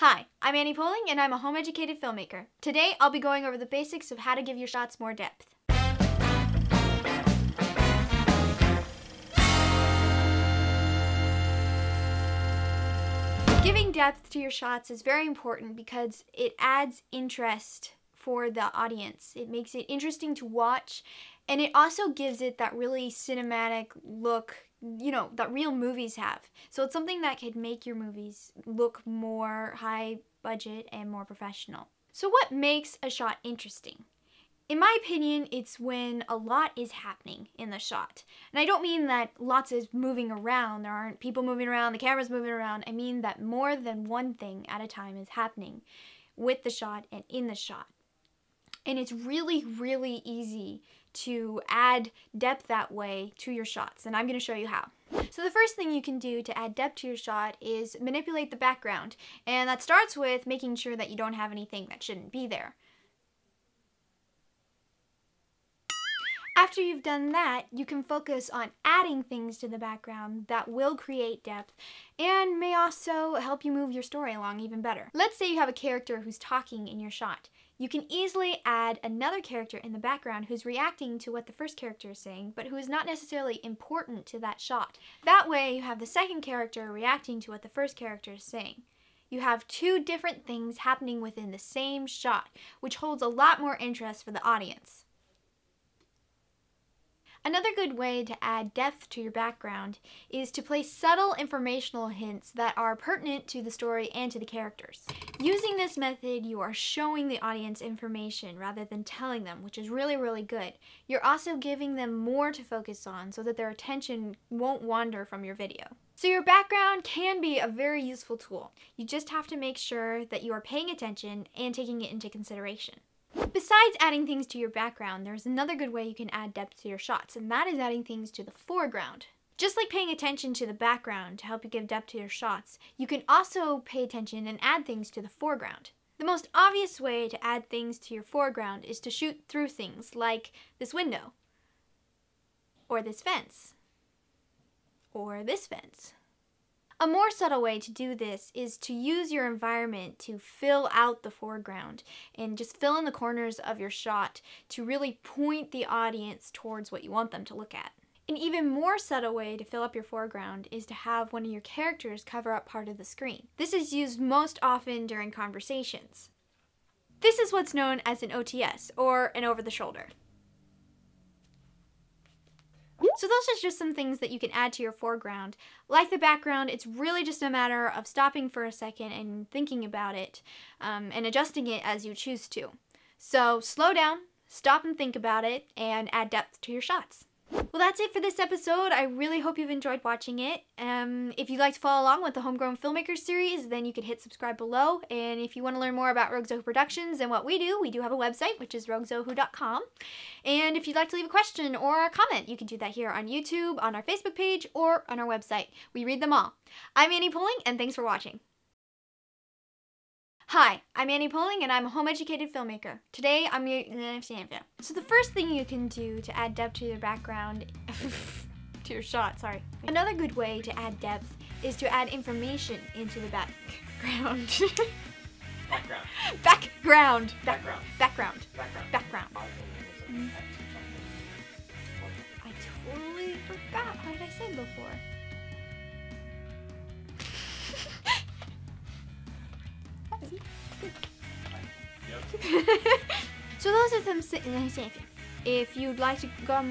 Hi, I'm Annie Poling and I'm a home-educated filmmaker. Today I'll be going over the basics of how to give your shots more depth. Giving depth to your shots is very important because it adds interest for the audience. It makes it interesting to watch, and it also gives it that really cinematic look, that real movies have. So it's something that could make your movies look more high budget and more professional. So what makes a shot interesting? In my opinion, it's when a lot is happening in the shot. And I don't mean that lots is moving around, there aren't people moving around, the camera's moving around. I mean that more than one thing at a time is happening with the shot and in the shot. And it's really, really easy to add depth that way to your shots, and I'm going to show you how. So the first thing you can do to add depth to your shot is manipulate the background, and that starts with making sure that you don't have anything that shouldn't be there. After you've done that, you can focus on adding things to the background that will create depth and may also help you move your story along even better. Let's say you have a character who's talking in your shot. You can easily add another character in the background who's reacting to what the first character is saying, but who is not necessarily important to that shot. That way, you have the second character reacting to what the first character is saying. You have two different things happening within the same shot, which holds a lot more interest for the audience. Another good way to add depth to your background is to place subtle informational hints that are pertinent to the story and to the characters. Using this method, you are showing the audience information rather than telling them, which is really, really good. You're also giving them more to focus on so that their attention won't wander from your video. So your background can be a very useful tool. You just have to make sure that you are paying attention and taking it into consideration. Besides adding things to your background, there's another good way you can add depth to your shots, and that is adding things to the foreground. Just like paying attention to the background to help you give depth to your shots, you can also pay attention and add things to the foreground. The most obvious way to add things to your foreground is to shoot through things like this window, or this fence, or this fence. A more subtle way to do this is to use your environment to fill out the foreground and just fill in the corners of your shot to really point the audience towards what you want them to look at. An even more subtle way to fill up your foreground is to have one of your characters cover up part of the screen. This is used most often during conversations. This is what's known as an OTS, or an over-the-shoulder. So those are just some things that you can add to your foreground. Like the background, it's really just a matter of stopping for a second and thinking about it and adjusting it as you choose to. So slow down, stop and think about it, and add depth to your shots. Well, that's it for this episode. I really hope you've enjoyed watching it. If you'd like to follow along with the Homegrown Filmmakers series, then you can hit subscribe below. And if you want to learn more about Rogue Zoho Productions and what we do have a website, which is roguezoho.com. And if you'd like to leave a question or a comment, you can do that here on YouTube, on our Facebook page, or on our website. We read them all. I'm Annie Poling, and thanks for watching. Hi, I'm Annie Poling and I'm a home-educated filmmaker. Today I'm So the first thing you can do to add depth to your background, to your shot, sorry. Another good way to add depth is to add information into the background. Background. I totally forgot. What did I say before? So those are some. If you'd like to go,